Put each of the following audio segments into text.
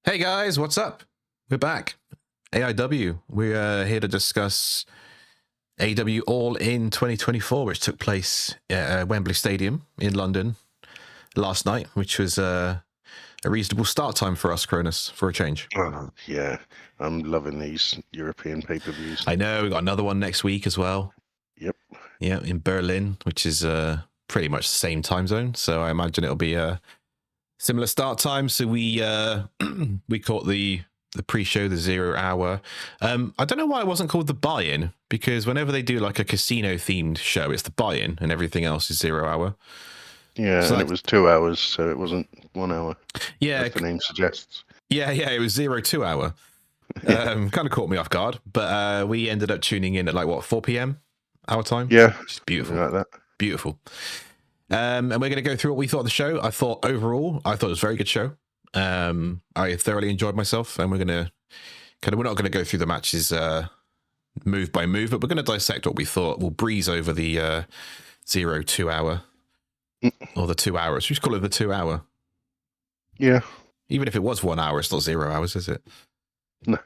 Hey guys, what's up? We're back. A.I.W. We're here to discuss AEW All In 2024, which took place at Wembley Stadium in London last night, which was a reasonable start time for us, Kronus, for a change. Oh, yeah, I'm loving these European pay-per-views. I know, we've got another one next week as well. Yep. Yeah, in Berlin, which is pretty much the same time zone. So I imagine it'll be a similar start time. So we we caught the pre-show, the 0 hour. I don't know why it wasn't called the buy-in, because whenever they do like a casino themed show, it's the buy-in and everything else is 0 hour. Yeah, So and it was 2 hours, so it wasn't 1 hour. Yeah, as the name suggests. Yeah, it was 2 hour. Kind of caught me off guard, but we ended up tuning in at like what, 4 p.m. our time? Yeah, just beautiful, like that. Beautiful. And we're going to go through what we thought of the show. I thought it was a very good show. I thoroughly enjoyed myself, and we're not going to go through the matches move by move, but we're going to dissect what we thought. We'll breeze over the 2 hour or the 2 hours. We just call it the 2 hour. Yeah. Even if it was 1 hour, it's not 0 hours, is it? No.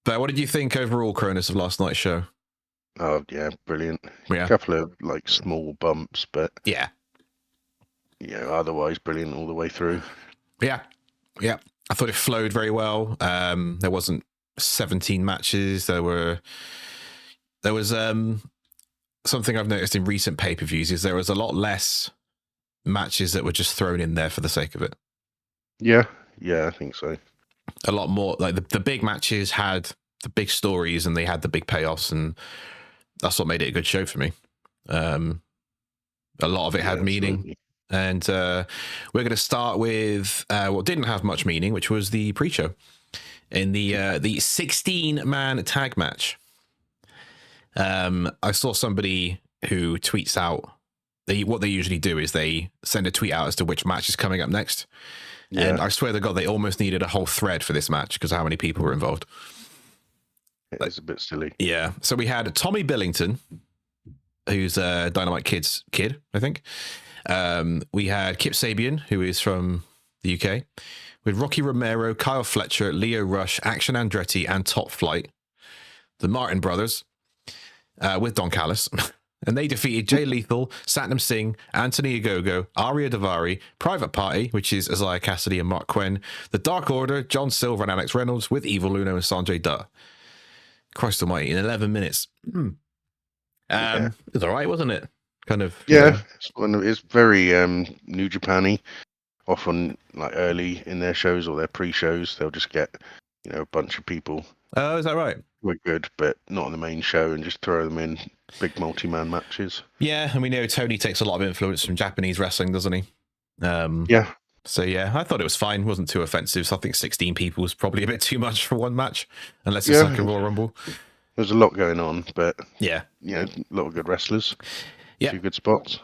But what did you think overall, Kronus, of last night's show? Oh yeah, brilliant. Yeah. A couple of like small bumps, but yeah, otherwise brilliant all the way through. Yeah. I thought it flowed very well. There wasn't 17 matches. There was something I've noticed in recent pay-per-views is there was a lot less matches that were just thrown in there for the sake of it. Yeah, I think so. A lot more, like the big matches had the big stories and they had the big payoffs, and that's what made it a good show for me. A lot of it had meaning. Absolutely. And we're going to start with what didn't have much meaning, which was the pre-show in the 16-man tag match. I saw somebody who tweets out, what they usually do is they send a tweet out as to which match is coming up next. Yeah. And I swear to God, they almost needed a whole thread for this match because of how many people were involved. It's a bit silly. Yeah. So we had Tommy Billington, who's Dynamite Kid's kid, I think. We had Kip Sabian, who is from the UK, with Rocky Romero, Kyle Fletcher, Leo Rush, Action Andretti, and Top Flight. The Martin brothers, with Don Callis. And they defeated Jay Lethal, Satnam Singh, Anthony Ogogo, Arya Davari, Private Party, which is Isaiah Cassidy and Mark Quinn, The Dark Order, John Silver and Alex Reynolds, with Evil Luno and Sanjay Dutt. Christ almighty, in 11 minutes. It was all right, wasn't it? Kind of. Yeah, it's very New Japan-y. Often, like early in their shows or their pre-shows, they'll just get, a bunch of people. Oh, is that right? We're good, but not on the main show, and just throw them in big multi-man matches. Yeah, and we know Tony takes a lot of influence from Japanese wrestling, doesn't he? Yeah. So yeah, I thought it was fine. It wasn't too offensive. So I think 16 people was probably a bit too much for one match, unless it's like a Royal Rumble. There's a lot going on, but yeah, a lot of good wrestlers. Yeah, 2 good spots.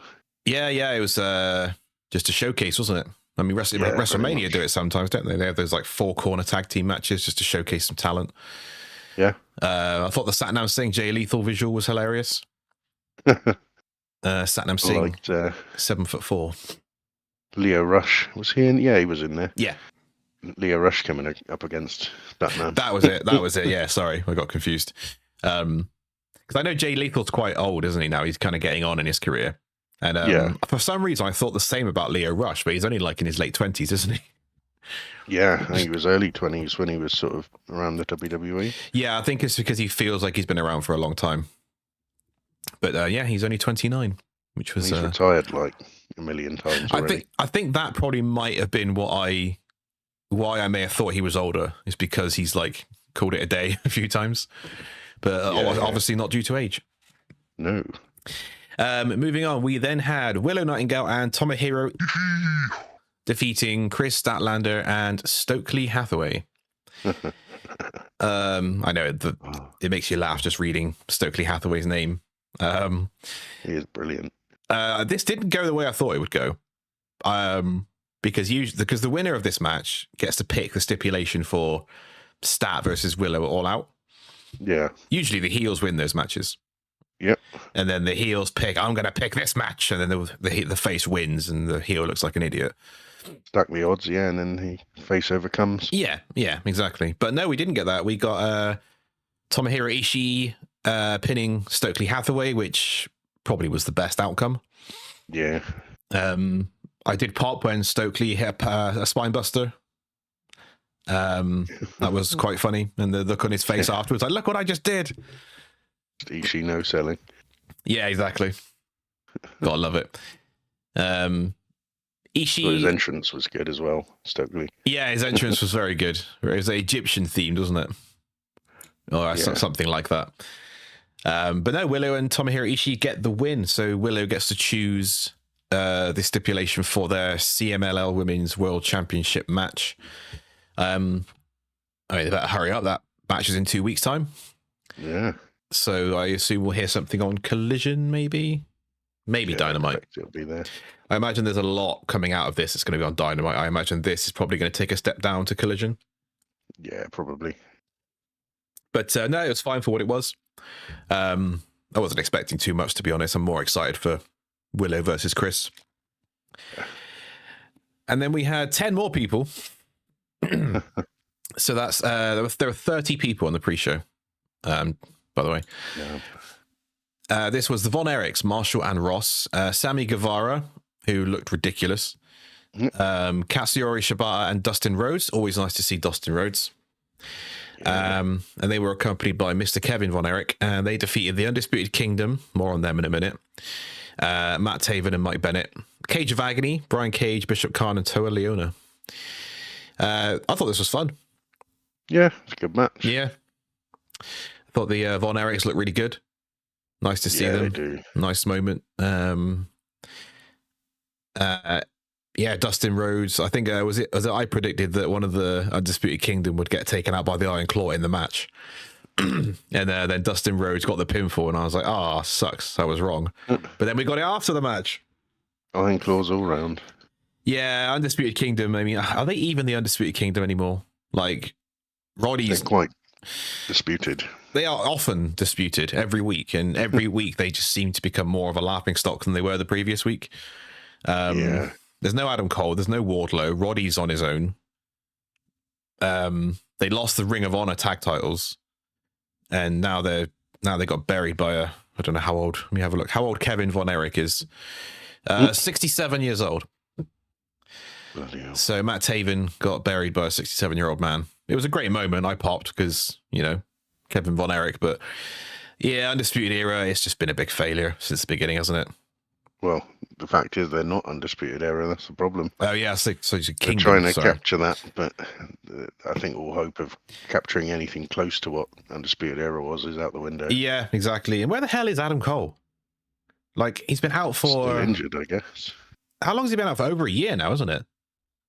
Yeah, it was just a showcase, wasn't it? I mean, WrestleMania do it sometimes, don't they? They have those like 4-corner tag team matches just to showcase some talent. Yeah. I thought the Satnam Singh Jay Lethal visual was hilarious. Satnam Singh, 7'4". Leo Rush, was he in? Yeah, he was in there. Yeah. Leo Rush coming up against Batman. That was it. Yeah, sorry, I got confused. Because I know Jay Lethal's quite old, isn't he? Now he's kind of getting on in his career. And for some reason, I thought the same about Leo Rush, but he's only like in his late 20s, isn't he? Yeah, I think he was early 20s when he was sort of around the WWE. Yeah, I think it's because he feels like he's been around for a long time. But he's only 29, which was... He's retired like a million times already. I think that probably might have been why I may have thought he was older, is because he's like called it a day a few times. But obviously not due to age. No. Moving on, we then had Willow Nightingale and Tomohiro defeating Chris Statlander and Stokely Hathaway. I know it makes you laugh just reading Stokely Hathaway's name. He is brilliant. This didn't go the way I thought it would go. Because the winner of this match gets to pick the stipulation for Stat versus Willow at All Out. Yeah. Usually the heels win those matches. Yep. And then the heels pick, I'm going to pick this match. And then the face wins and the heel looks like an idiot. Stack the odds, yeah, and then the face overcomes. Yeah, exactly. But no, we didn't get that. We got Tomohiro Ishii pinning Stokely Hathaway, which probably was the best outcome. Yeah. I did pop when Stokely hit a spine buster. That was quite funny, and the look on his face afterwards, like, look what I just did. Ishii no selling. Yeah, exactly. Gotta love it. Ishii. Well, his entrance was good as well, Stokely. Yeah, his entrance was very good. It was Egyptian themed, wasn't it? Or something like that. But no, Willow and Tomohiro Ishii get the win. So Willow gets to choose the stipulation for their CMLL Women's World Championship match. I mean, they better hurry up. That match is in 2 weeks' time. Yeah. So I assume we'll hear something on Collision, maybe Dynamite. It'll be there. I imagine there's a lot coming out of this. It's going to be on Dynamite. I imagine this is probably going to take a step down to Collision. Yeah, probably. But no, it was fine for what it was. I wasn't expecting too much, to be honest. I'm more excited for Willow versus Chris. And then we had 10 more people. So that's there were 30 people on the pre-show. By the way, this was the Von Erichs, Marshall and Ross, Sammy Guevara, who looked ridiculous, Katsuyori Shibata and Dustin Rhodes. Always nice to see Dustin Rhodes. And they were accompanied by Mr. Kevin Von Erich, and they defeated the Undisputed Kingdom. More on them in a minute. Matt Taven and Mike Bennett, Cage of Agony, Brian Cage, Bishop Khan, and Toa Leona. I thought this was fun. Yeah, it's a good match. Yeah. I thought the Von Erichs looked really good. Nice to see them. They do. Nice moment. Dustin Rhodes. I think was it I predicted that one of the Undisputed Kingdom would get taken out by the Iron Claw in the match. And then Dustin Rhodes got the pinfall, and I was like, sucks. I was wrong. But then we got it after the match. Iron Claws all round. Yeah, Undisputed Kingdom. I mean, are they even the Undisputed Kingdom anymore? Like, Roddy's... They're quite disputed. They are often disputed every week, and every week they just seem to become more of a laughingstock than they were the previous week. There's no Adam Cole, there's no Wardlow. Roddy's on his own. They lost the Ring of Honor tag titles, and now they got buried by I don't know how old. Let me have a look. How old Kevin Von Erich is? 67 years old. So Matt Taven got buried by a 67-year-old man. It was a great moment. I popped because, Kevin Von Erich. But yeah, Undisputed Era, it's just been a big failure since the beginning, hasn't it? Well, the fact is they're not Undisputed Era. That's the problem. Oh, yeah. So it's a kingdom. They're trying to capture that, but I think all hope of capturing anything close to what Undisputed Era was is out the window. Yeah, exactly. And where the hell is Adam Cole? Like, he's been out for... Still injured, I guess. How long has he been out for? Over a year now, isn't it?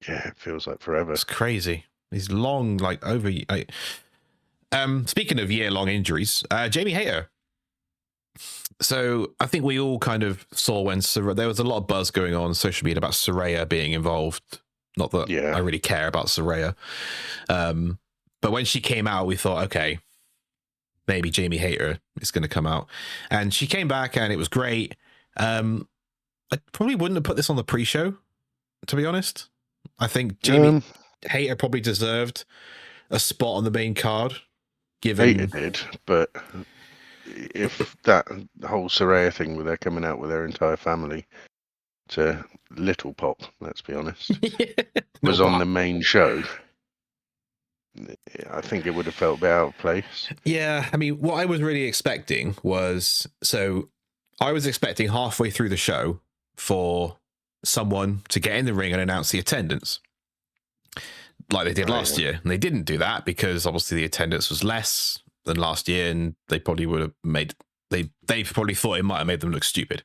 Yeah, it feels like forever. It's crazy. He's long, like over. Speaking of year-long injuries, Jamie Hayter. So I think we all kind of saw when there was a lot of buzz going on social media about Saraya being involved. Not that I really care about Saraya, but when she came out, we thought, okay, maybe Jamie Hayter is going to come out, and she came back, and it was great. I probably wouldn't have put this on the pre-show, to be honest. I think Jamie Hayter probably deserved a spot on the main card. Hayter did, but if that whole Saraya thing where they're coming out with their entire family to little pop, let's be honest, was on the main show, I think it would have felt a bit out of place. Yeah, I mean, what I was really expecting was, I was expecting halfway through the show for someone to get in the ring and announce the attendance like they did last year, and they didn't do that because obviously the attendance was less than last year, and they probably would have made they probably thought it might have made them look stupid.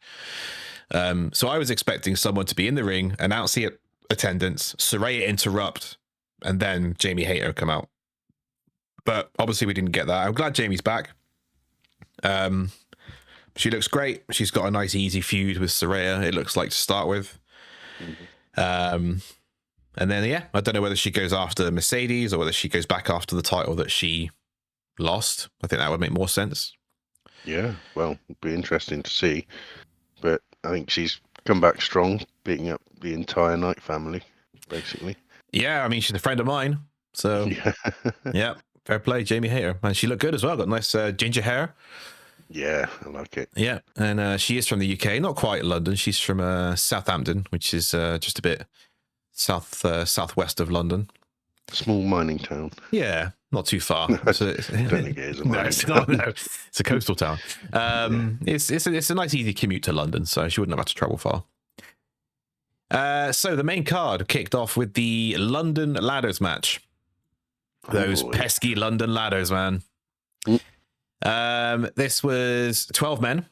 So I was expecting someone to be in the ring, announce the attendance, Saraya interrupt, and then Jamie Hayter come out. But obviously we didn't get that. I'm glad Jamie's back. She looks great. She's got a nice easy feud with Saraya, it looks like, to start with. And then, I don't know whether she goes after Mercedes or whether she goes back after the title that she lost. I think that would make more sense. Yeah, well, it'd be interesting to see. But I think she's come back strong, beating up the entire Knight family. basically. Yeah, I mean, she's a friend of mine. So, yeah, fair play, Jamie Hayter. And she looked good as well. Got nice ginger hair. Yeah, I like it. Yeah, and she is from the UK, not quite London. She's from Southampton, which is just a bit southwest of London. Small mining town. Yeah, not too far. I don't think it is a mining town. No, it's a coastal town. It's a nice, easy commute to London, so she wouldn't have had to travel far. So the main card kicked off with the London Ladders match. Those pesky London Ladders, man. This was 12 men,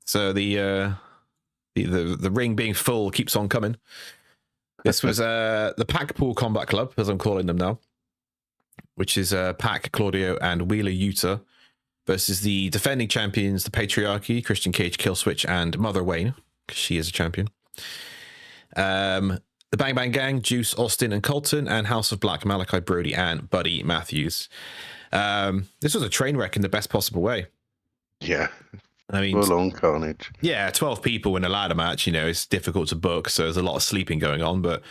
so the ring being full keeps on coming. This was the Packpool Combat Club, as I'm calling them now, which is Pac, Claudio, and Wheeler Yuta versus the defending champions, the Patriarchy, Christian Cage, Killswitch, and Mother Wayne, because she is a champion. The Bang Bang Gang, Juice, Austin, and Colton, and House of Black, Malachi Brody, and Buddy Matthews. This was a train wreck in the best possible way. Yeah. I mean, full on carnage. Yeah, 12 people in a ladder match, it's difficult to book, so there's a lot of sleeping going on. But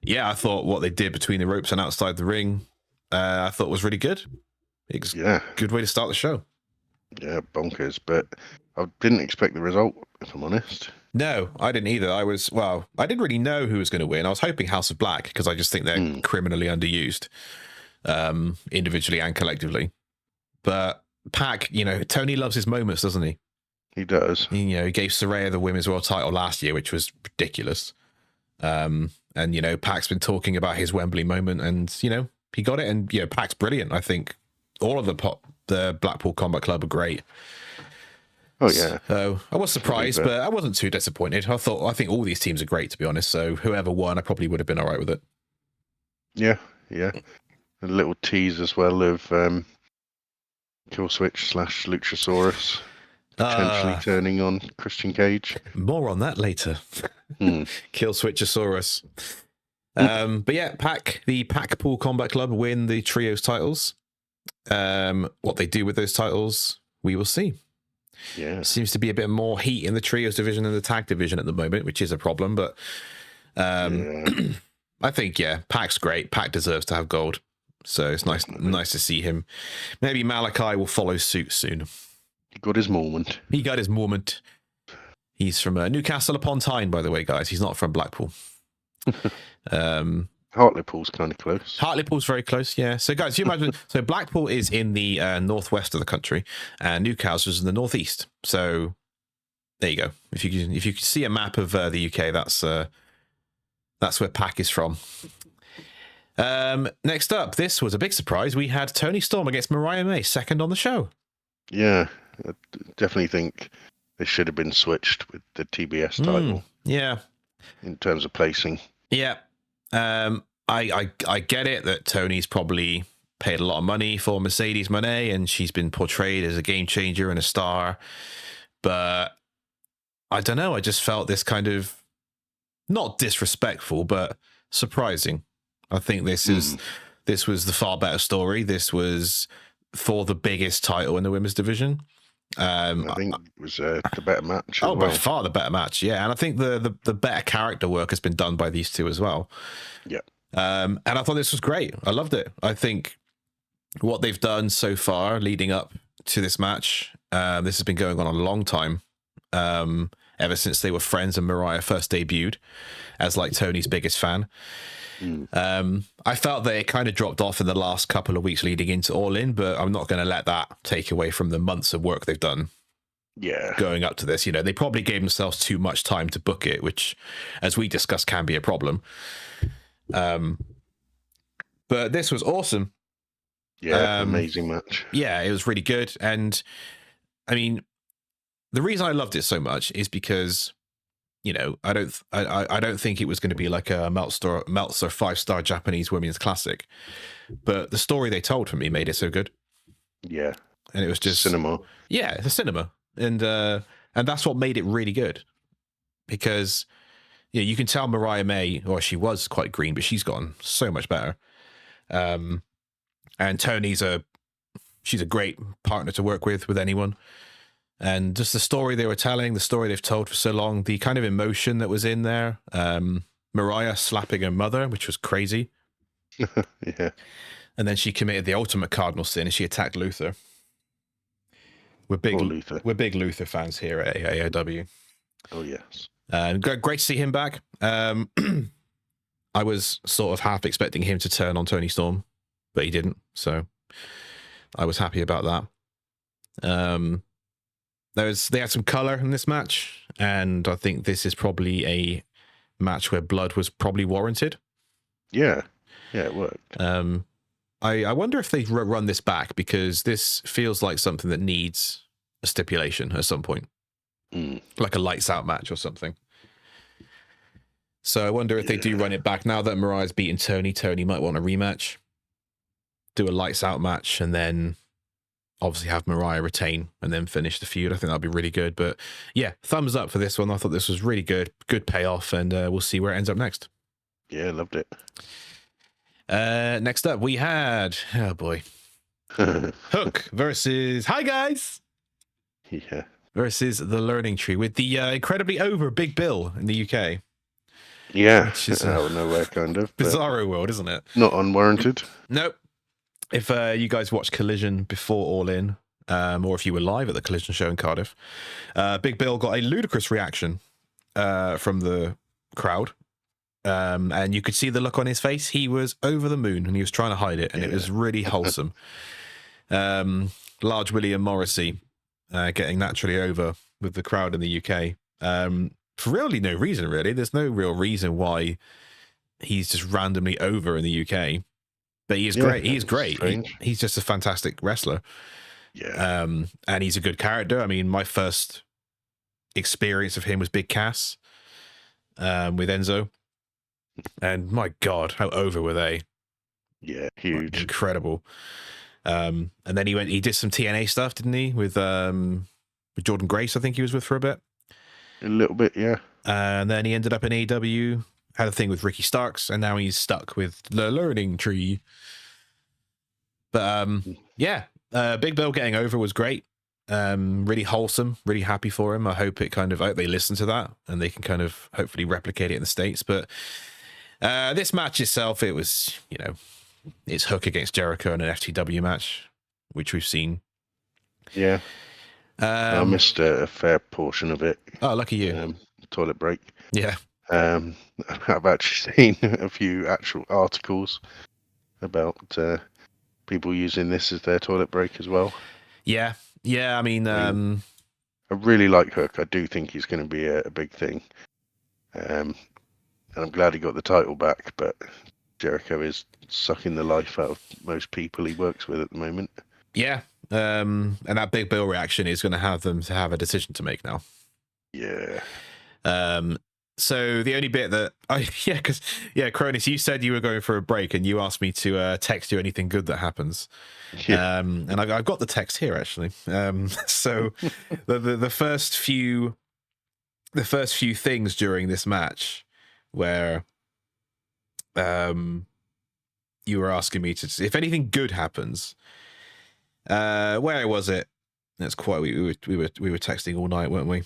yeah, I thought what they did between the ropes and outside the ring, I thought was really good. It was a good way to start the show. Yeah, bonkers. But I didn't expect the result, if I'm honest. No, I didn't either. I didn't really know who was going to win. I was hoping House of Black, because I just think they're criminally underused, individually and collectively. But Pac, Tony loves his moments, doesn't he? He does. He gave Saraya the Women's World title last year, which was ridiculous. And Pac's been talking about his Wembley moment, and he got it. And Pac's brilliant. I think all of the Blackpool Combat Club are great. Oh yeah. So I was surprised, but I wasn't too disappointed. I think all these teams are great, to be honest. So whoever won, I probably would have been all right with it. Yeah. A little tease as well of Killswitch / Luchasaurus potentially turning on Christian Cage. More on that later. Killswitchosaurus. But yeah, the Packpool Combat Club win the trios titles. What they do with those titles, we will see. Yeah, seems to be a bit more heat in the trios division than the tag division at the moment, which is a problem. But I think Pac's great. Pac deserves to have gold, so it's nice to see him. Maybe Malachi will follow suit soon. He got his moment. He's from Newcastle upon Tyne, by the way, guys. He's not from Blackpool. Hartlepool's kind of close. Hartlepool's very close, yeah. So, guys, you imagine, so Blackpool is in the northwest of the country, and Newcastle's in the northeast. So, there you go. If you can see a map of the UK, that's where Pac is from. Next up, this was a big surprise. We had Toni Storm against Mariah May, second on the show. Yeah, I definitely think they should have been switched with the TBS title. Yeah. In terms of placing. Yeah. I get it that Tony's probably paid a lot of money for Mercedes Moné, and she's been portrayed as a game changer and a star. But I don't know. I just felt this kind of not disrespectful, but surprising. I think this was the far better story. This was for the biggest title in the women's division. I think it was the better match. By far the better match, yeah. And I think the better character work has been done by these two as well. Yeah. And I thought this was great. I loved it. I think what they've done so far leading up to this match, this has been going on a long time. Ever since they were friends and Mariah first debuted as like Tony's biggest fan. I felt that it kind of dropped off in the last couple of weeks leading into All In, but I'm not going to let that take away from the months of work they've done. Yeah. Going up to this, they probably gave themselves too much time to book it, which, as we discussed, can be a problem. But this was awesome. Yeah, amazing match. Yeah, it was really good. And I mean, the reason I loved it so much is because, I don't think it was going to be like a Meltzer 5-star Japanese women's classic, but the story they told for me made it so good. Yeah, and it was just cinema. Yeah, it's a cinema, and that's what made it really good, because you can tell Mariah May, or she was quite green, but she's gotten so much better. And Tony's she's a great partner to work with anyone. And just the story they were telling, the story they've told for so long, the kind of emotion that was in there, Mariah slapping her mother, which was crazy. Yeah. And then she committed the ultimate cardinal sin and she attacked Luther. We're Poor Luther. big Luther fans here at AEW. Oh, yes. Great to see him back. I was sort of half expecting him to turn on Tony Storm, but he didn't. So I was happy about that. They had some color in this match, and I think this is probably a match where blood was probably warranted. Yeah. Yeah, it worked. I wonder if they run this back, because this feels like something that needs a stipulation at some point, like a lights out match or something. So I wonder if they do run it back now that Mariah's beaten Tony. Tony might want a rematch, do a lights out match, and then obviously have Mariah retain and then finish the feud. I think that'd be really good. But yeah, thumbs up for this one. I thought this was really good payoff, and we'll see where it ends up next. Yeah, loved it. Next up, we had, oh boy, Hook versus Hi Guys. Yeah. Versus the Learning Tree with the incredibly over Big Bill in the UK. Yeah. Which is out of nowhere, kind of. Bizarro world, isn't it? Not unwarranted. Nope. If you guys watched Collision before All In, or if you were live at the Collision show in Cardiff, Big Bill got a ludicrous reaction from the crowd. And you could see the look on his face. He was over the moon and he was trying to hide it, and it was really wholesome. Large William Morrissey getting naturally over with the crowd in the UK. For really no reason, really. There's no real reason why he's just randomly over in the UK. But he is great. He is great. He's just a fantastic wrestler. Yeah. And he's a good character. I mean, my first experience of him was Big Cass with Enzo. And my God, how over were they? Yeah, huge. Incredible. And then he did some TNA stuff, didn't he? With Jordan Grace, I think he was with for a bit. A little bit, yeah. And then he ended up in AEW, had a thing with Ricky Starks, and now he's stuck with the Learning Tree. But yeah, Big Bill getting over was great. Really wholesome, really happy for him. I hope they listen to that and they can kind of hopefully replicate it in the States. But this match itself, it was, it's Hook against Jericho in an FTW match, which we've seen. Yeah. I missed a fair portion of it. Oh, lucky you. Toilet break. Yeah. I've actually seen a few actual articles about people using this as their toilet break as well. Yeah. Yeah, I mean, I really like Hook. I do think he's going to be a big thing. And I'm glad he got the title back, but Jericho is sucking the life out of most people he works with at the moment. Yeah. And that Big Bill reaction is going to have them to have a decision to make now. Yeah. So the only bit that Kronus, you said you were going for a break and you asked me to text you anything good that happens. Yeah. And I've got the text here actually. So the first few things during this match where you were asking me to, if anything good happens, where was it? That's quite, we were texting all night, weren't we?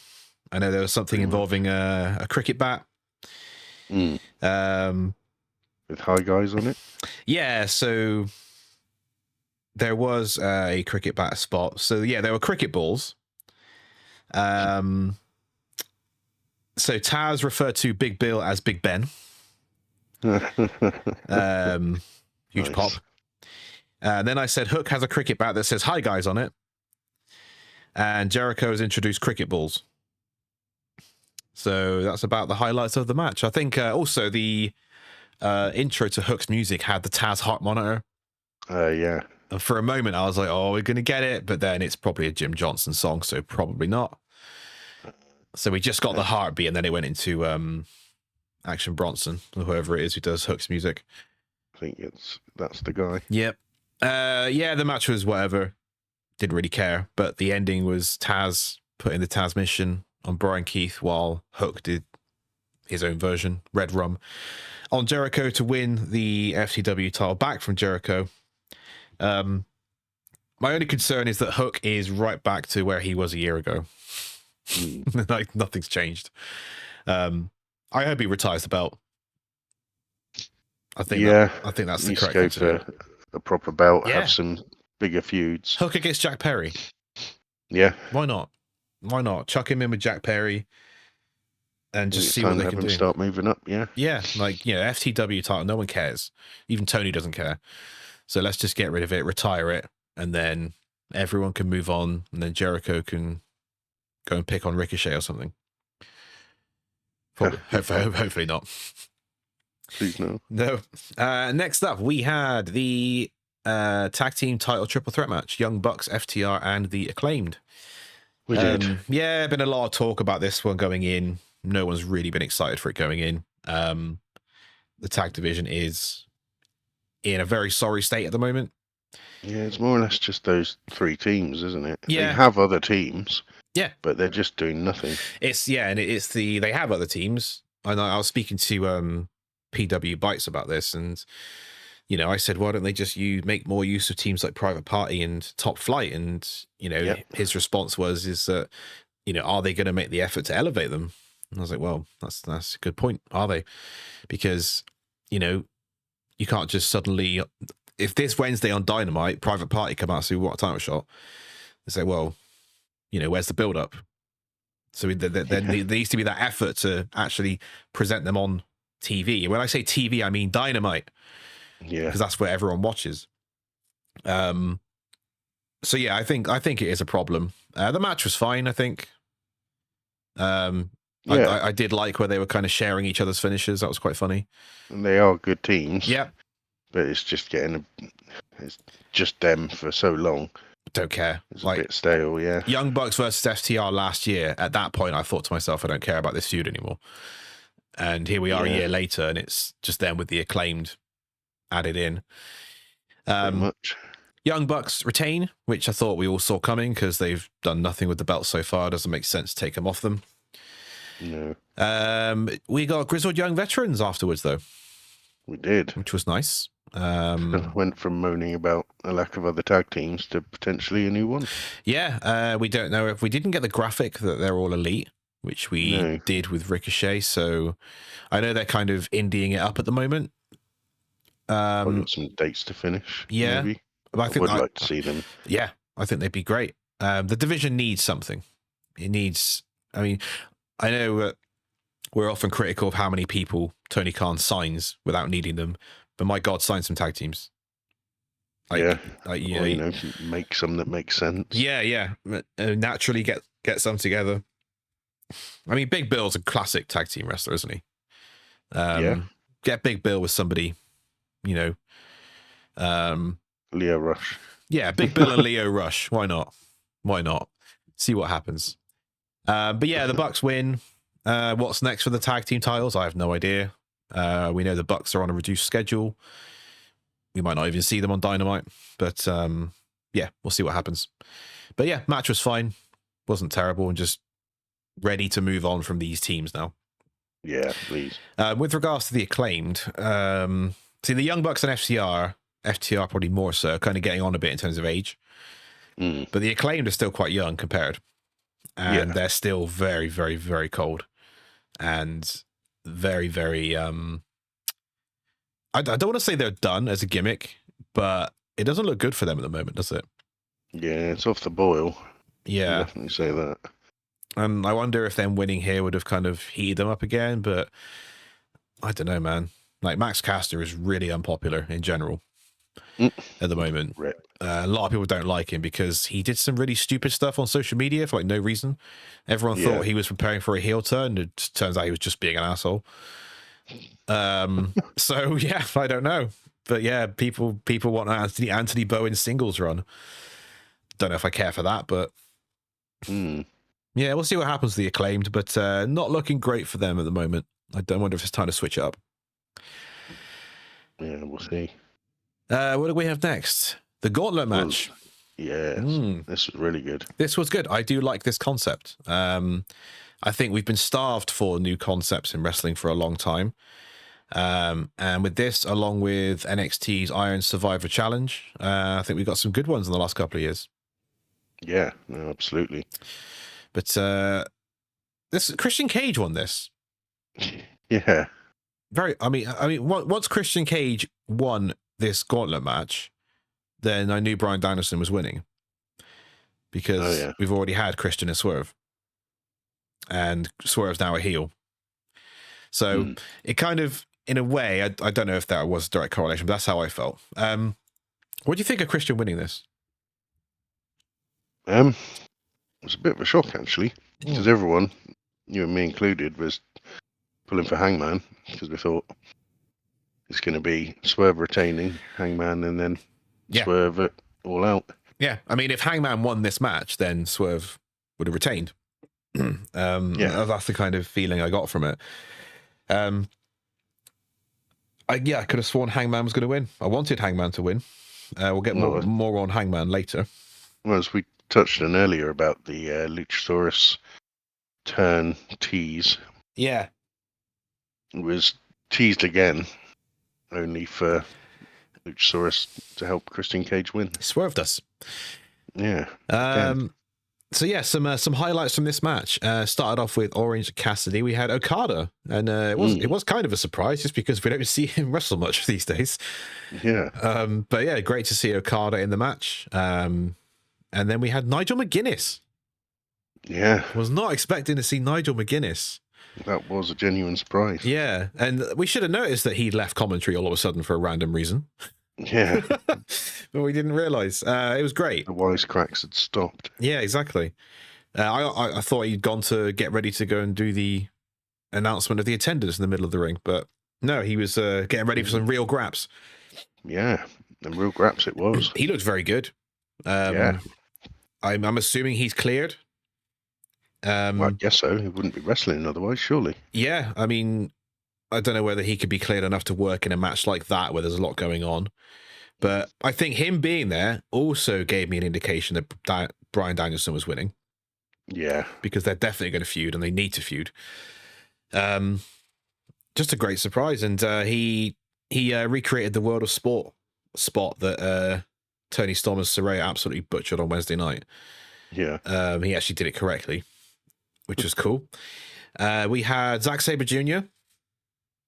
I know there was something involving a cricket bat. With Hi Guys on it? Yeah, so there was a cricket bat spot. So yeah, there were cricket balls. So Taz referred to Big Bill as Big Ben. Huge pop. Then I said Hook has a cricket bat that says Hi Guys on it. And Jericho has introduced cricket balls. So that's about the highlights of the match. I think also the intro to Hook's music had the Taz heart monitor. Yeah. And for a moment, I was like, oh, we're going to get it. But then it's probably a Jim Johnson song, so probably not. So we just got the heartbeat, and then it went into Action Bronson, or whoever it is who does Hook's music. I think that's the guy. Yep. Yeah, the match was whatever. Didn't really care. But the ending was Taz putting the Taz mission on Brian Keith while Hook did his own version, Red Rum, on Jericho to win the FTW title back from Jericho. My only concern is that Hook is right back to where he was a year ago. Like nothing's changed. I hope he retires the belt. I think Yeah, I think that's the needs to correct go thing to do. for a proper bout. Yeah. Have some bigger feuds. Hook against Jack Perry. Yeah, Why not? Why not? Chuck him in with Jack Perry and I think just it's see what time they to have can him do. start moving up. Yeah, Yeah, like, you know, FTW title, no one cares. Even Tony doesn't care. So let's just get rid of it, retire it, and then everyone can move on, and then Jericho can go and pick on Ricochet or something. Probably, hopefully not. please no. No. Next up, we had the tag team title triple threat match: Young Bucks, FTR, and the Acclaimed. We did. Yeah, been a lot of talk about this one going in. No one's really been excited for it going in. The tag division is in a very sorry state at the moment. Yeah, it's more or less just those 3 teams, isn't it? Yeah. They have other teams. Yeah, but they're just doing nothing. They have other teams. I know I was speaking to PW Bites about this, and you know, I said, why don't they just make more use of teams like Private Party and Top Flight? And you know, his response is that, you know, are they going to make the effort to elevate them? And I was like, well, that's a good point. Are they? Because, you know, you can't just suddenly, if this Wednesday on Dynamite, Private Party come out and say, what a title shot, they say, well, you know, where's the build up? So there needs to be that effort to actually present them on TV. And when I say TV, I mean Dynamite. Yeah, because that's where everyone watches. So yeah, I think it is a problem. The match was fine, I think. I did like where they were kind of sharing each other's finishes. That was quite funny. And they are good teams. Yeah, but it's just it's just them for so long. Don't care. It's like, a bit stale. Yeah, Young Bucks versus FTR last year. At that point, I thought to myself, I don't care about this feud anymore. And here we are a year later, and it's just them with the Acclaimed added in. Pretty much. Young Bucks retain, which I thought we all saw coming because they've done nothing with the belt so far. It doesn't make sense to take them off them. No. We got Grizzled Young Veterans afterwards, though. We did. Which was nice. Went from moaning about a lack of other tag teams to potentially a new one. Yeah, we don't know if we didn't get the graphic that they're all elite, which we did with Ricochet. So I know they're kind of indieing it up at the moment. I've got some dates to finish. Yeah, maybe. I would like to see them. Yeah, I think they'd be great. The division needs something. It needs. I mean, I know we're often critical of how many people Tony Khan signs without needing them, but my God, sign some tag teams. Or, make some that make sense. Yeah. Naturally get some together. I mean, Big Bill's a classic tag team wrestler, isn't he? Get Big Bill with somebody, you know. Leo Rush. Yeah, Big Bill and Leo Rush. Why not? See what happens. But yeah, the Bucks win. What's next for the tag team titles? I have no idea. We know the Bucks are on a reduced schedule. We might not even see them on Dynamite. But yeah, we'll see what happens. But yeah, match was fine. Wasn't terrible, and just ready to move on from these teams now. Yeah, please. With regards to the Acclaimed, see the Young Bucks and FTR probably more so, kind of getting on a bit in terms of age. But the Acclaimed are still quite young compared. And they're still very, very, very cold. And very, very... I don't want to say they're done as a gimmick, but it doesn't look good for them at the moment, does it? Yeah, it's off the boil. Yeah. I'll definitely say that. And I wonder if them winning here would have kind of heated them up again, but I don't know, man. Like, Max Caster is really unpopular in general at the moment. Right. A lot of people don't like him because he did some really stupid stuff on social media for like no reason. Everyone thought he was preparing for a heel turn. It turns out he was just being an asshole. So yeah, I don't know. But yeah, people want Anthony Bowen singles run. Don't know if I care for that, but yeah, we'll see what happens to the Acclaimed, but not looking great for them at the moment. I don't wonder if it's time to switch it up. Yeah, we'll see. What do we have next? The Gauntlet match. Yeah, this was really good. This was good. I do like this concept. I think we've been starved for new concepts in wrestling for a long time. And with this, along with NXT's Iron Survivor Challenge, I think we've got some good ones in the last couple of years. Yeah, no, absolutely. But this Christian Cage won this. Yeah. Once Christian Cage won this gauntlet match, then I knew Bryan Danielson was winning because we've already had Christian and Swerve, and Swerve's now a heel. So it kind of, in a way, I don't know if that was a direct correlation, but that's how I felt. What do you think of Christian winning this? It was a bit of a shock, actually, because everyone, you and me included, was pulling for Hangman, because we thought it's going to be Swerve retaining Hangman and then Swerve it All Out. Yeah, I mean, if Hangman won this match, then Swerve would have retained. That's the kind of feeling I got from it. I could have sworn Hangman was going to win. I wanted Hangman to win. We'll get more on Hangman later. Well, as we touched on earlier about the Luchasaurus turn tease. Yeah. It was teased again, only for Luchasaurus to help Christian Cage win. Swerved us. Yeah. So yeah, some highlights from this match. Started off with Orange Cassidy. We had Okada, and it was kind of a surprise just because we don't see him wrestle much these days. Yeah. But yeah, great to see Okada in the match. And then we had Nigel McGuinness. Yeah. Was not expecting to see Nigel McGuinness. That was a genuine surprise. Yeah, and we should have noticed that he'd left commentary all of a sudden for a random reason. Yeah. But we didn't realise. It was great. The wisecracks had stopped. Yeah, exactly. I thought he'd gone to get ready to go and do the announcement of the attendance in the middle of the ring, but no, he was getting ready for some real graps. Yeah, and real graps it was. He looked very good. I'm assuming he's cleared. Well, I guess so. He wouldn't be wrestling otherwise, surely. Yeah, I mean, I don't know whether he could be cleared enough to work in a match like that where there's a lot going on. But I think him being there also gave me an indication that Bryan Danielson was winning. Yeah. Because they're definitely going to feud and they need to feud. Just a great surprise. And he recreated the World of Sport spot that Tony Storm and Saraya absolutely butchered on Wednesday night. Yeah. He actually did it correctly, which was cool. We had Zack Sabre Jr.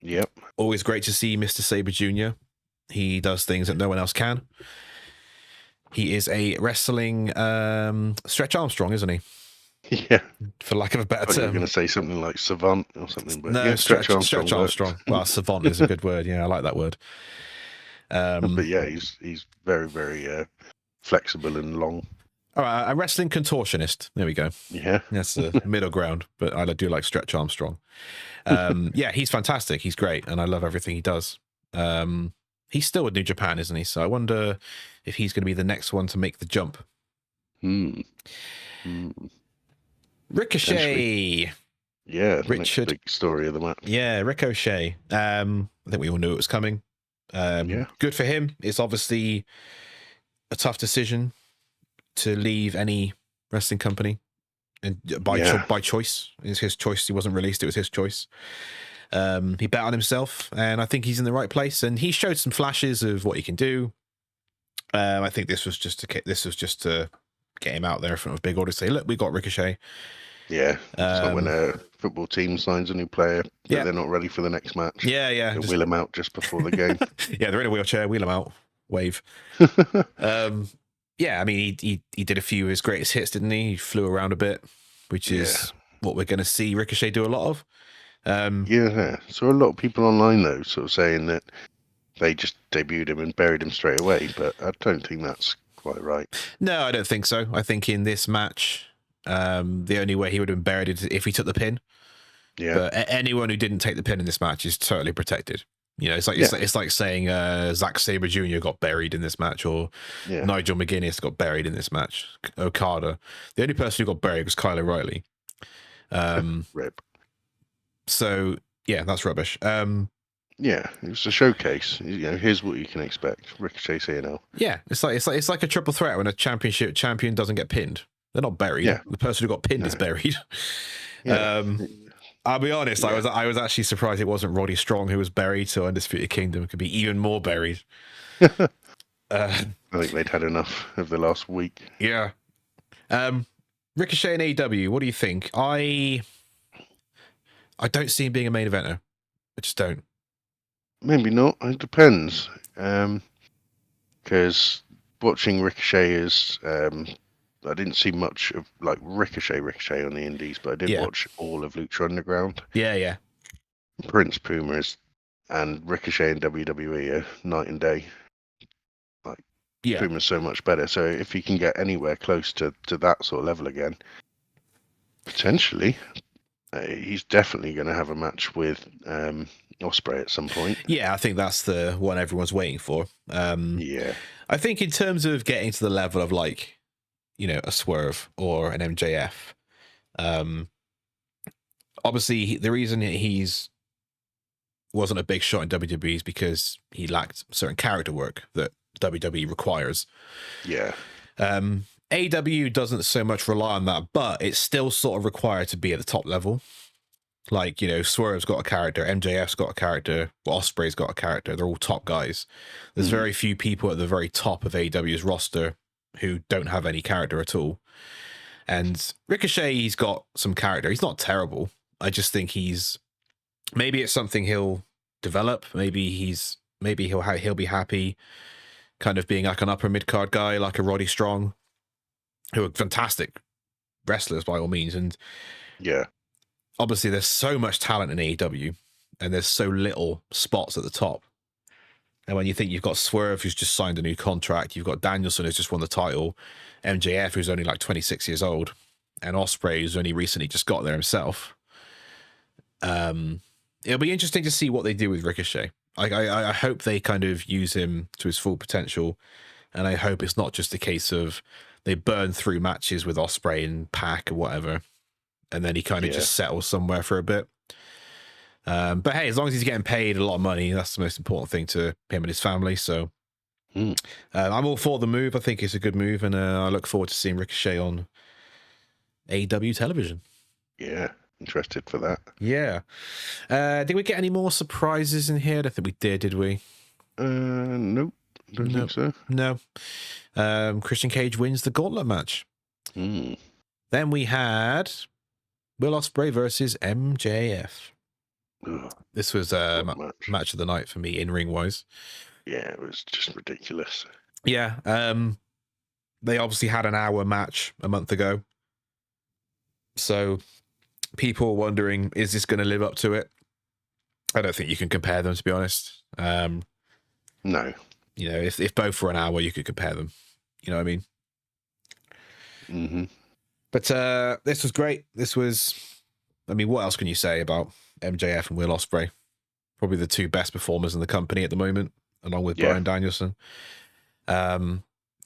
Yep. Always great to see Mr. Sabre Jr. He does things that no one else can. He is a wrestling Stretch Armstrong, isn't he? Yeah. For lack of a better term. You're going to say something like savant or something. But no, yeah, Stretch Armstrong. Well, savant is a good word. Yeah, I like that word. But yeah, he's very, very flexible and long. All right, a wrestling contortionist. There we go. Yeah. That's the middle ground, but I do like Stretch Armstrong. Yeah, he's fantastic. He's great, and I love everything he does. He's still with New Japan, isn't he? So I wonder if he's going to be the next one to make the jump. Ricochet. Yeah, Richard. Big story of the match. Yeah, Ricochet. I think we all knew it was coming. Good for him. It's obviously a tough decision to leave any wrestling company, and by choice. It's his choice. He wasn't released. It was his choice. He bet on himself, and I think he's in the right place. And he showed some flashes of what he can do. I think this was just to get him out there in front of big audience. Say, look, we got Ricochet. Yeah, it's like when a football team signs a new player, but they're not ready for the next match. Yeah. They wheel him out just before the game. Yeah, they're in a wheelchair. Wheel him out. Wave. Yeah, I mean, he did a few of his greatest hits, didn't he? He flew around a bit, which is what we're going to see Ricochet do a lot of. Yeah, so a lot of people online, though, sort of saying that they just debuted him and buried him straight away, but I don't think that's quite right. No, I don't think so. I think in this match, the only way he would have been buried is if he took the pin. Yeah. But anyone who didn't take the pin in this match is totally protected. You know, it's like saying Zack Sabre Jr. got buried in this match, or Nigel McGuinness got buried in this match. Okada. The only person who got buried was Kyle O'Reilly. Rip. So yeah, that's rubbish. Yeah, it was a showcase. You know, here's what you can expect. Ricochet CNL. Yeah, it's like a triple threat when a championship champion doesn't get pinned. They're not buried. Yeah. The person who got pinned is buried. Yeah. I'll be honest, I was actually surprised it wasn't Roddy Strong who was buried, so Undisputed Kingdom could be even more buried. I think they'd had enough of the last week. Yeah. Ricochet and AEW, what do you think? I don't see him being a main eventer. I just don't. maybe not. It depends. Because watching Ricochet is, I didn't see much of like Ricochet on the Indies, but I did watch all of Lucha Underground. Yeah. Prince Puma is, and Ricochet in WWE are night and day. Like Puma's so much better. So if he can get anywhere close to that sort of level again, potentially, he's definitely going to have a match with Ospreay at some point. Yeah, I think that's the one everyone's waiting for. Yeah. I think in terms of getting to the level of like, you know, a Swerve or an MJF, obviously the reason he's wasn't a big shot in WWE is because he lacked certain character work that WWE requires. Yeah. AEW doesn't so much rely on that, but it's still sort of required to be at the top level. Like, you know, Swerve's got a character, MJF's got a character, Ospreay's got a character. They're all top guys. There's very few people at the very top of AEW's roster who don't have any character at all. And Ricochet, he's got some character. He's not terrible. I just think maybe it's something he'll develop. Maybe he'll be happy kind of being like an upper mid-card guy, like a Roddy Strong, who are fantastic wrestlers by all means. And yeah, obviously there's so much talent in AEW and there's so little spots at the top. And when you think you've got Swerve, who's just signed a new contract, you've got Danielson, who's just won the title, MJF, who's only like 26 years old, and Ospreay, who's only recently just got there himself. It'll be interesting to see what they do with Ricochet. I hope they kind of use him to his full potential, and I hope it's not just a case of they burn through matches with Ospreay and Pac or whatever, and then he kind of just settles somewhere for a bit. But hey, as long as he's getting paid a lot of money, that's the most important thing to him and his family. So I'm all for the move. I think it's a good move, and I look forward to seeing Ricochet on AEW television. Yeah, interested for that. Yeah. Did we get any more surprises in here? I don't think we did we? Nope. Don't think so. No. Christian Cage wins the gauntlet match. Then we had Will Ospreay versus MJF. This was a match of the night for me, in-ring wise. Yeah, it was just ridiculous. Yeah. They obviously had an hour match a month ago. So people are wondering, is this going to live up to it? I don't think you can compare them, to be honest. No. You know, if both were an hour, you could compare them. You know what I mean? Mm-hmm. But this was great. This was, I mean, what else can you say about MJF and Will Ospreay? Probably the two best performers in the company at the moment, along with Bryan Danielson.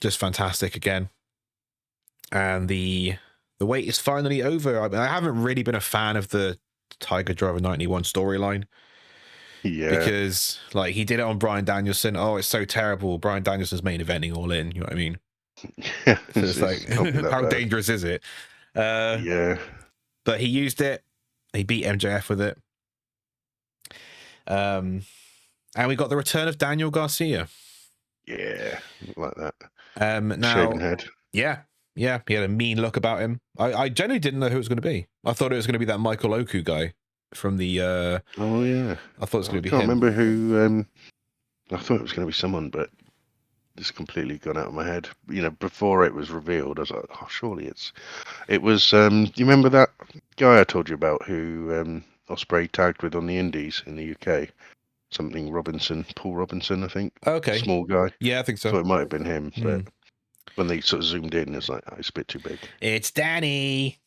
Just fantastic again. And the wait is finally over. I mean, I haven't really been a fan of the Tiger Driver 91 storyline. Yeah. Because, like, he did it on Bryan Danielson. Oh, it's so terrible. Bryan Danielson's main eventing All In. You know what I mean? Yeah. So it's like, how dangerous is it? Yeah. But he used it. He beat MJF with it. And we got the return of Daniel Garcia. Yeah, like that. Now, shaven head. Yeah, he had a mean look about him. I genuinely didn't know who it was going to be. I thought it was going to be that Michael Oku guy from the. Oh yeah, I thought it was going to be him. I can't remember who. I thought it was going to be someone, but it's completely gone out of my head. You know, before it was revealed, I was like, oh, surely it was. Do you remember that guy I told you about who Ospreay tagged with on the Indies in the UK? Something Robinson, Paul Robinson, I think. Okay. Small guy. Yeah, I think so. So it might have been him, but when they sort of zoomed in, it's like, oh, it's a bit too big. It's Danny.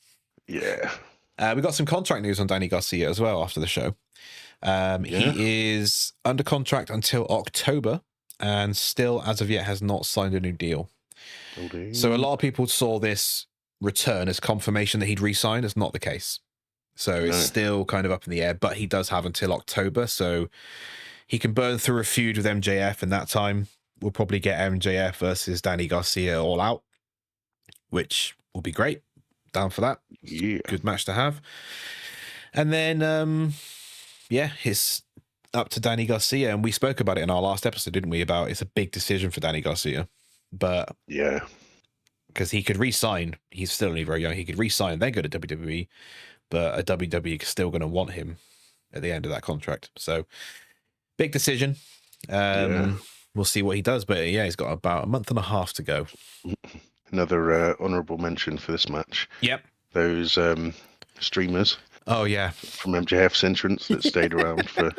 Yeah. We got some contract news on Danny Garcia as well after the show. He is under contract until October and still, as of yet, has not signed a new deal. So a lot of people saw this return as confirmation that he'd re-signed. It's not the case. So it's still kind of up in the air, but he does have until October. So he can burn through a feud with MJF in that time. We'll probably get MJF versus Danny Garcia all out, which will be great. Down for that. Yeah. Good match to have. And then, it's up to Danny Garcia. And we spoke about it in our last episode, didn't we? About it's a big decision for Danny Garcia. But yeah, because he could re-sign. He's still only very young. He could re-sign, then go to WWE. But a WWE is still going to want him at the end of that contract. So, big decision. We'll see what he does, but yeah, he's got about a month and a half to go. Another honourable mention for this match. Yep. Those streamers. Oh yeah, from MJF's entrance that stayed around for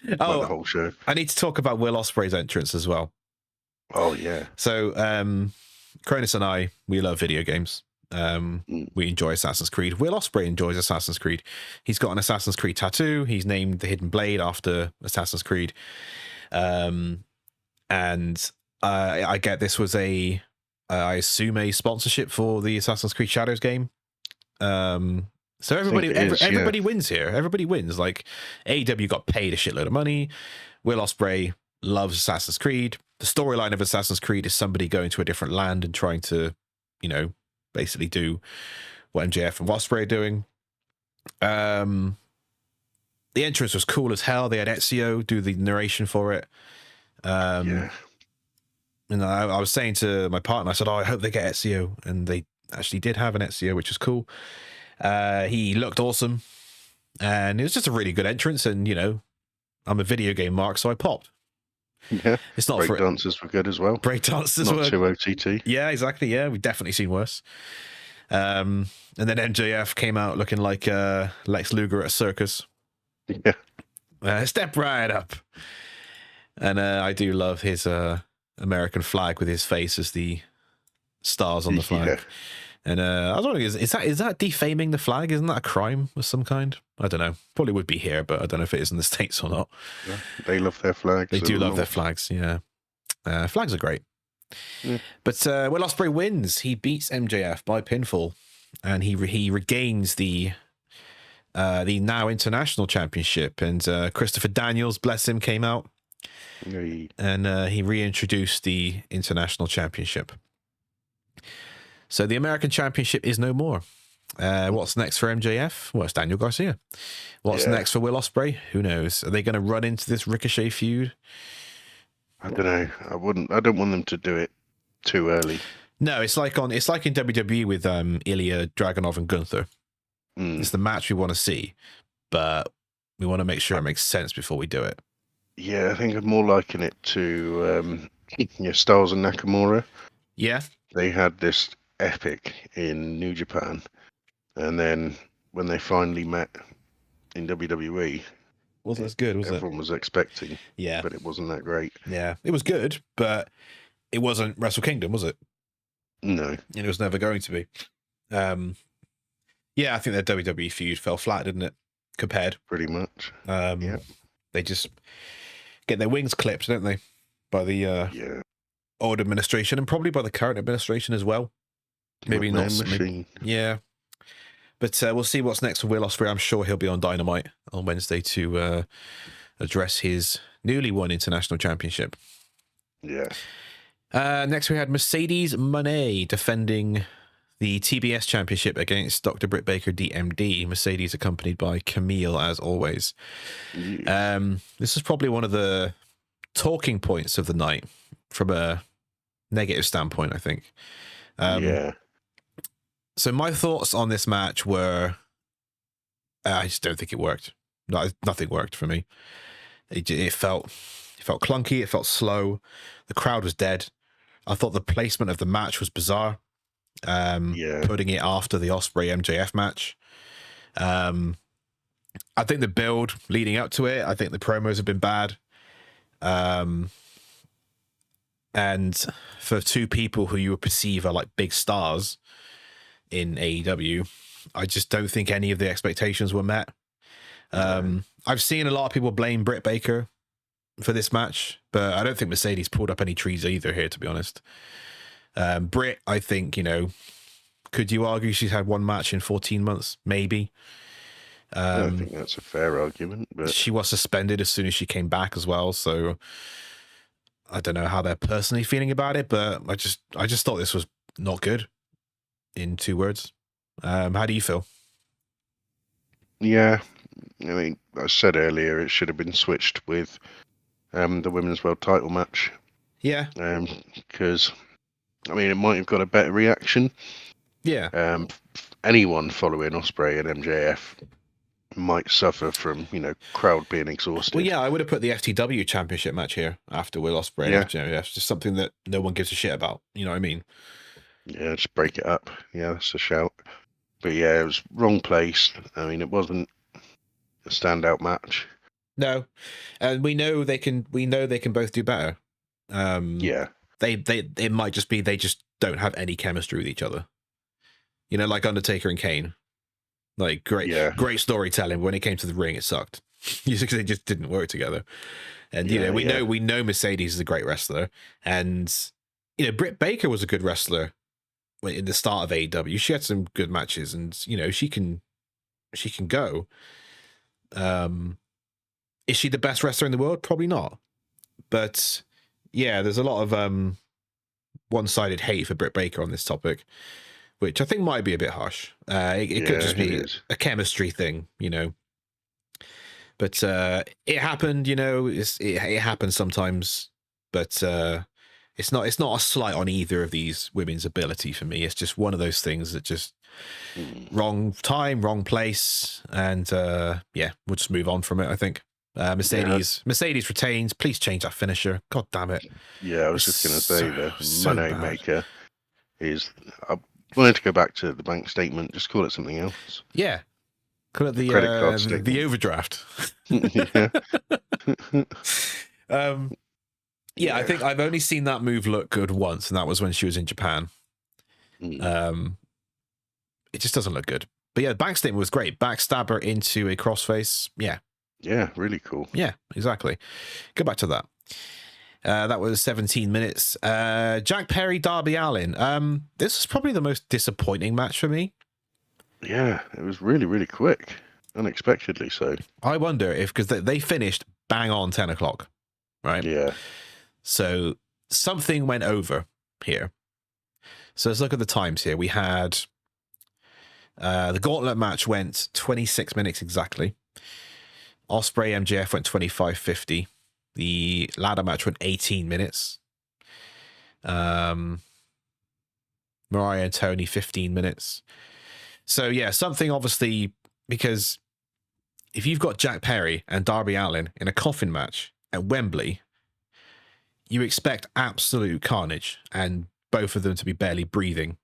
the whole show. I need to talk about Will Ospreay's entrance as well. Oh yeah. So Kronus and I, we love video games. We enjoy Assassin's Creed. Will Ospreay enjoys Assassin's Creed. He's got an Assassin's Creed tattoo. He's named the Hidden Blade after Assassin's Creed. And I get this was I assume a sponsorship for the Assassin's Creed Shadows game. So everybody wins here. Everybody wins. Like AEW got paid a shitload of money. Will Ospreay loves Assassin's Creed. The storyline of Assassin's Creed is somebody going to a different land and trying to, basically do what MJF and Ospreay are doing. The entrance was cool as hell. They had Ezio do the narration for it. And I was saying to my partner, I said, I hope they get Ezio. And they actually did have an Ezio, which is cool. He looked awesome. And it was just a really good entrance. And, I'm a video game mark, so I popped. Yeah, it's not break dances were good as well. Break dances not were too OTT. Yeah, exactly. Yeah, we've definitely seen worse. And then MJF came out looking like Lex Luger at a circus. Yeah, step right up. And I do love his American flag with his face as the stars on the flag. Yeah. And I was wondering, is that defaming the flag? Isn't that a crime of some kind? I don't know. Probably would be here, but I don't know if it is in the States or not. Yeah, they love their flags. They do love their flags, yeah. Flags are great. Yeah. But Will Ospreay wins. He beats MJF by pinfall, and he regains the now international championship. And Christopher Daniels, bless him, came out, and he reintroduced the international championship. So the American Championship is no more. What's next for MJF? Well, it's Daniel Garcia. What's next for Will Ospreay? Who knows? Are they going to run into this Ricochet feud? I don't know. I don't want them to do it too early. No, it's like in WWE with Ilya Dragunov and Gunther. It's the match we want to see, but we want to make sure it makes sense before we do it. Yeah, I think I'm more liking it to Styles and Nakamura. Yeah, they had this epic in New Japan, and then when they finally met in WWE, wasn't as good, was it? Everyone was expecting, yeah, but it wasn't that great. Yeah, it was good, but it wasn't Wrestle Kingdom, was it? No, and it was never going to be. Yeah, I think their WWE feud fell flat, didn't it? Compared, pretty much. Yeah, they just get their wings clipped, don't they, by the old administration, and probably by the current administration as well. Maybe not. Yeah. But we'll see what's next for Will Ospreay. I'm sure he'll be on Dynamite on Wednesday to address his newly won international championship. Yeah. Next, we had Mercedes Moné defending the TBS championship against Dr. Britt Baker, DMD. Mercedes accompanied by Camille, as always. Yeah. This is probably one of the talking points of the night from a negative standpoint, I think. Yeah. So my thoughts on this match were, I just don't think it worked. Nothing worked for me. It felt clunky. It felt slow. The crowd was dead. I thought the placement of the match was bizarre. Putting it after the Ospreay MJF match. I think the build leading up to it, I think the promos have been bad. And for two people who you would perceive are like big stars in AEW, I just don't think any of the expectations were met. I've seen a lot of people blame Britt Baker for this match, but I don't think Mercedes pulled up any trees either here, to be honest. Britt, I think, could you argue she's had one match in 14 months? Maybe. I think that's a fair argument. But she was suspended as soon as she came back as well, so I don't know how they're personally feeling about it, but I just thought this was not good, in 2 words. How do you feel? Yeah, I mean, I said earlier it should have been switched with the Women's World Title match. Yeah. Because, I mean, it might have got a better reaction. Yeah. Anyone following Ospreay and MJF might suffer from, crowd being exhausted. Well, yeah, I would have put the FTW Championship match here after Will Ospreay. Yeah. It's just something that no one gives a shit about. You know what I mean? Yeah, just break it up. Yeah, that's a shout. But yeah, it was wrong place. I mean, it wasn't a standout match. No, and we know they can both do better. Yeah. It might just be they just don't have any chemistry with each other. You know, like Undertaker and Kane. Like great storytelling. But when it came to the ring, it sucked. They just didn't work together. And we know Mercedes is a great wrestler, and Britt Baker was a good wrestler in the start of AEW. She had some good matches, and she can go. Is she the best wrestler in the world? Probably not. But yeah, there's a lot of one-sided hate for Britt Baker on this topic, which I think might be a bit harsh. It could just be a chemistry thing, But it happened, it happens sometimes. But it's not a slight on either of these women's ability for me. It's just one of those things that just wrong time, wrong place, and we'll just move on from it, I think. Mercedes retains. Please change that finisher. God damn it. Yeah, I was just going to say the Moneymaker is... I wanted to go back to the bank statement. Just call it something else. Yeah. Call it the overdraft. I think I've only seen that move look good once, and that was when she was in Japan. It just doesn't look good. But yeah, the bank statement was great. Backstabber into a crossface. Yeah. Yeah, really cool. Yeah, exactly. Go back to that. That was 17 minutes. Jack Perry, Darby Allin. This was probably the most disappointing match for me. Yeah, it was really, really quick. Unexpectedly so. I wonder if, because they finished bang on 10 o'clock, right? Yeah. So something went over here. So let's look at the times here. We had the gauntlet match went 26 minutes exactly. Ospreay MJF went 25:50. The ladder match went 18 minutes. Mariah and Tony 15 minutes. So yeah, something obviously, because if you've got Jack Perry and Darby Allin in a coffin match at Wembley, you expect absolute carnage and both of them to be barely breathing.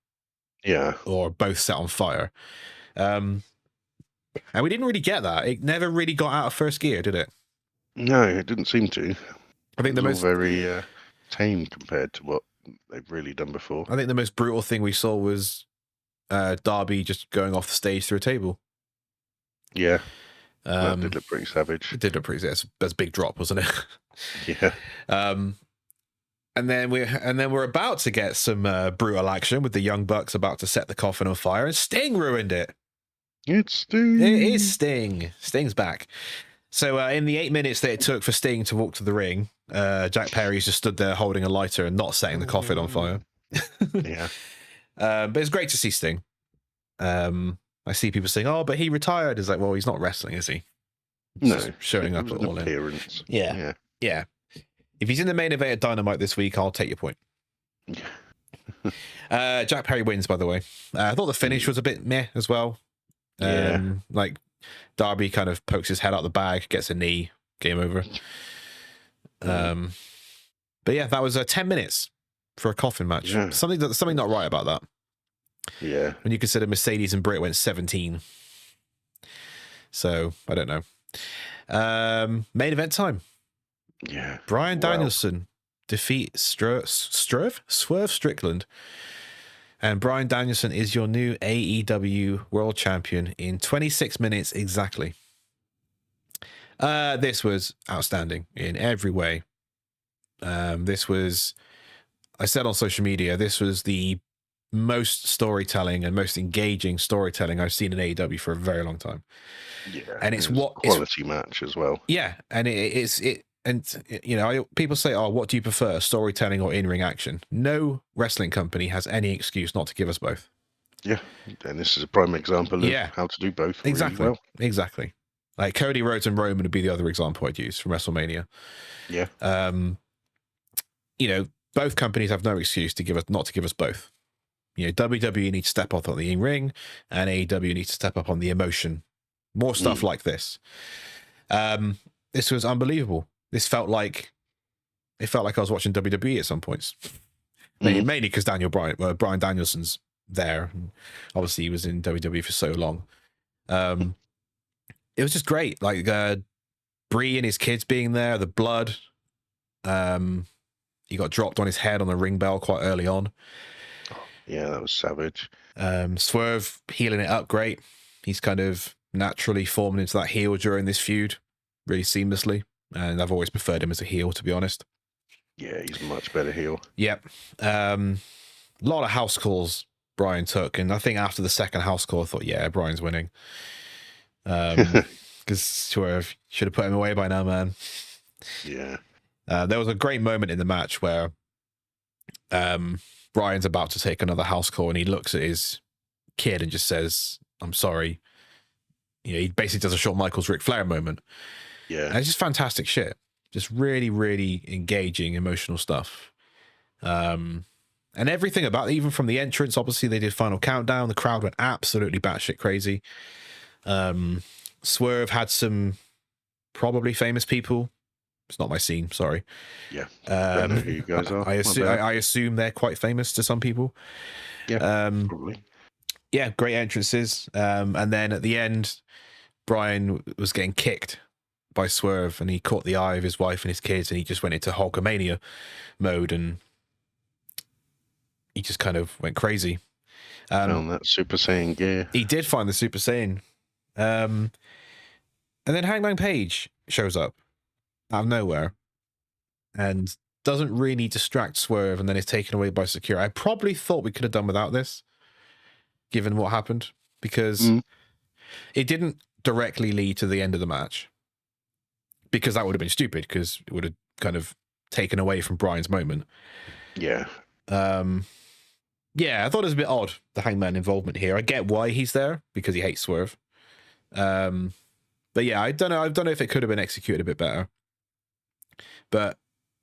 Yeah. Or both set on fire. And we didn't really get that. It never really got out of first gear, did it? No, it didn't seem to. I think it was very tame compared to what they've really done before. I think the most brutal thing we saw was Darby just going off the stage through a table. Yeah. That did look pretty savage. It did look pretty. That's a big drop, wasn't it? Yeah. And then we're about to get some brutal action with the Young Bucks about to set the coffin on fire, and Sting ruined it. It's Sting. It is Sting. Sting's back. So in the 8 minutes that it took for Sting to walk to the ring, Jack Perry's just stood there holding a lighter and not setting the coffin on fire. Yeah. But it's great to see Sting. I see people saying, "Oh, but he retired." It's like, well, he's not wrestling, is he? He's no, showing up at All In. Appearance. Yeah. If he's in the main event at Dynamite this week, I'll take your point. Jack Perry wins, by the way. I thought the finish was a bit meh as well. Like Darby kind of pokes his head out the bag, gets a knee, game over. But yeah, that was 10 minutes for a coffin match. Yeah. Something not right about that. Yeah. When you consider Mercedes and Britt went 17. So, I don't know. Main event time. Yeah. Bryan Danielson defeats Swerve Strickland. And Bryan Danielson is your new AEW World Champion in 26 minutes exactly. This was outstanding in every way. This was, I said on social media, this was the most storytelling and most engaging storytelling I've seen in AEW for a very long time. Yeah. And it's quality match as well. Yeah. And people say, "Oh, what do you prefer, storytelling or in-ring action?" No wrestling company has any excuse not to give us both. Yeah, and this is a prime example of how to do both. Exactly, really well. Exactly. Like Cody Rhodes and Roman would be the other example I'd use from WrestleMania. Yeah. Both companies have no excuse to not to give us both. WWE needs to step up on the in-ring, and AEW needs to step up on the emotion More stuff like this. This was unbelievable. This felt like I was watching WWE at some points. Mainly because Brian Danielson's there. Obviously, he was in WWE for so long. It was just great. Like Bree and his kids being there, the blood. He got dropped on his head on the ring bell quite early on. Yeah, that was savage. Swerve healing it up great. He's kind of naturally forming into that heel during this feud really seamlessly. And I've always preferred him as a heel, to be honest. Yeah, he's a much better heel. Yep. A lot of house calls Brian took. And I think after the second house call, I thought, yeah, Brian's winning. Because Swerve should have put him away by now, man. Yeah. There was a great moment in the match where Brian's about to take another house call and he looks at his kid and just says, I'm sorry. You know, he basically does a Shawn Michaels Ric Flair moment. Yeah. And it's just fantastic shit. Just really, really engaging, emotional stuff. And everything about it, even from the entrance, obviously they did Final Countdown. The crowd went absolutely batshit crazy. Swerve had some probably famous people. It's not my scene, sorry. Yeah. I don't know who you guys are. I assume they're quite famous to some people. Yeah, probably. Yeah, great entrances. And then at the end, Brian was getting kicked by Swerve and he caught the eye of his wife and his kids and he just went into Hulkamania mode and he just kind of went crazy. Found that Super Saiyan gear. He did find the Super Saiyan. And then Hangman Page shows up out of nowhere and doesn't really distract Swerve and then is taken away by security. I probably thought we could have done without this, given what happened, because it didn't directly lead to the end of the match, because that would have been stupid, because it would have kind of taken away from Brian's moment. Yeah. Yeah, I thought it was a bit odd, the Hangman involvement here. I get why he's there, because he hates Swerve. But yeah, I don't know if it could have been executed a bit better. But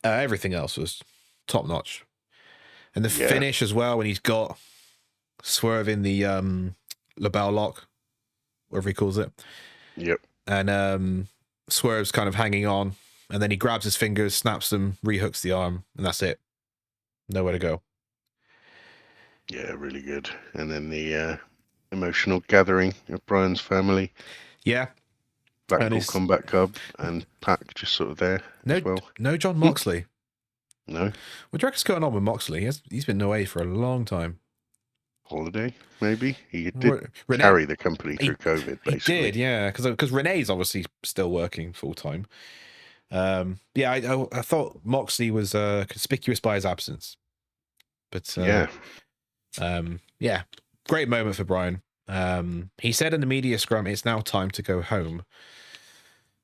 everything else was top notch. And the finish as well, when he's got Swerve in the label lock, whatever he calls it. Yep. And Swerve's kind of hanging on, and then he grabs his fingers, snaps them, rehooks the arm, and that's it. Nowhere to go. Yeah, really good. And then the emotional gathering of Brian's family. Yeah. Blackpool Combat Club and Pac just sort of there as well. No John Moxley. No. What do you reckon's going on with Moxley? He's been away for a long time. Holiday, maybe? He did carry the company through COVID, basically. He did, yeah, because Renee's obviously still working full-time. Yeah, I thought Moxley was conspicuous by his absence. But yeah, great moment for Brian. He said in the media scrum, it's now time to go home.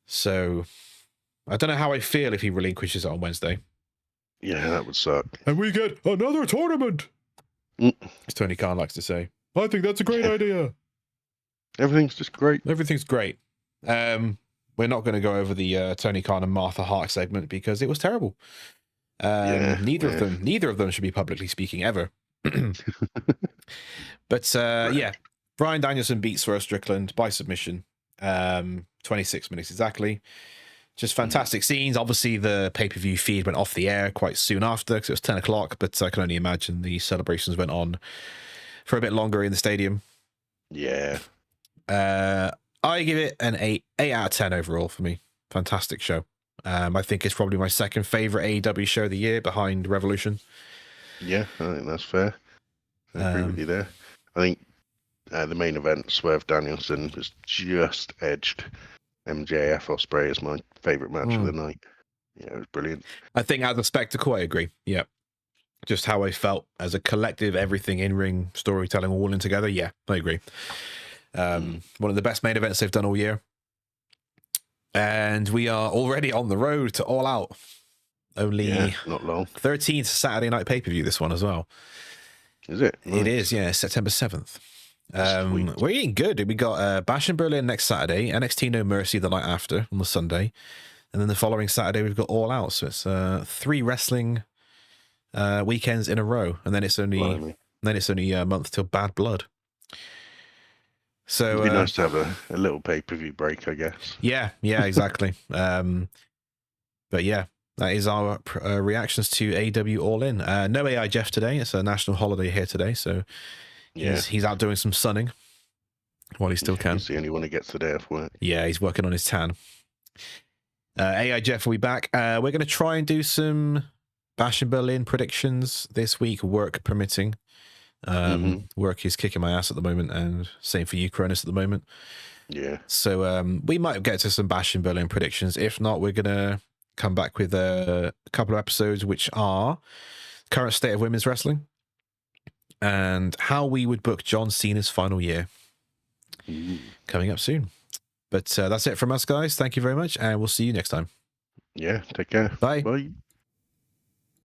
So I don't know how I feel if he relinquishes it on Wednesday. Yeah, that would suck. And we get another tournament, as Tony Khan likes to say. I think that's a great idea. Everything's just great. Everything's great. We're not going to go over the Tony Khan and Martha Hart segment because it was terrible. Neither of them should be publicly speaking ever. But yeah, Bryan Danielson beats Swerve Strickland by submission. 26 minutes exactly. Just fantastic scenes. Obviously, the pay-per-view feed went off the air quite soon after because it was 10 o'clock, but I can only imagine the celebrations went on for a bit longer in the stadium. Yeah. I give it an 8 out of 10 overall for me. Fantastic show. I think it's probably my second favorite AEW show of the year behind Revolution. Yeah, I think that's fair. I agree with you there. I think the main event, Swerve Danielson, was just edged MJF Ospreay as my favourite match of the night. Yeah, it was brilliant. I think as a spectacle, I agree. Yeah. Just how I felt as a collective, everything in-ring, storytelling, all in together. Yeah, I agree. One of the best main events they've done all year. And we are already on the road to All Out. Only not long. 13th Saturday night pay-per-view, this one as well. Is it? Nice. It is, yeah, September 7th. We're eating good. We got Bash in Berlin next Saturday, NXT No Mercy the night after on the Sunday, and then the following Saturday we've got All Out. So it's 3 wrestling weekends in a row, and then it's only a month till Bad Blood. So it'd be nice to have a little pay-per-view break, I guess. Yeah, exactly. But yeah, that is our reactions to AEW All In. No AI Jeff today. It's a national holiday here today, so he's out doing some sunning while he still can. He's the only one who gets the day off work. Yeah, he's working on his tan. AI Jeff will be back. We're going to try and do some Bash in Berlin predictions this week, work permitting. Work is kicking my ass at the moment, and same for you, Kronus, at the moment. Yeah. So we might get to some Bash in Berlin predictions. If not, we're going to come back with a couple of episodes which are current state of women's wrestling and how we would book John Cena's final year. Coming up soon. But that's it from us, guys. Thank you very much, and we'll see you next time. Yeah, take care. Bye. Bye.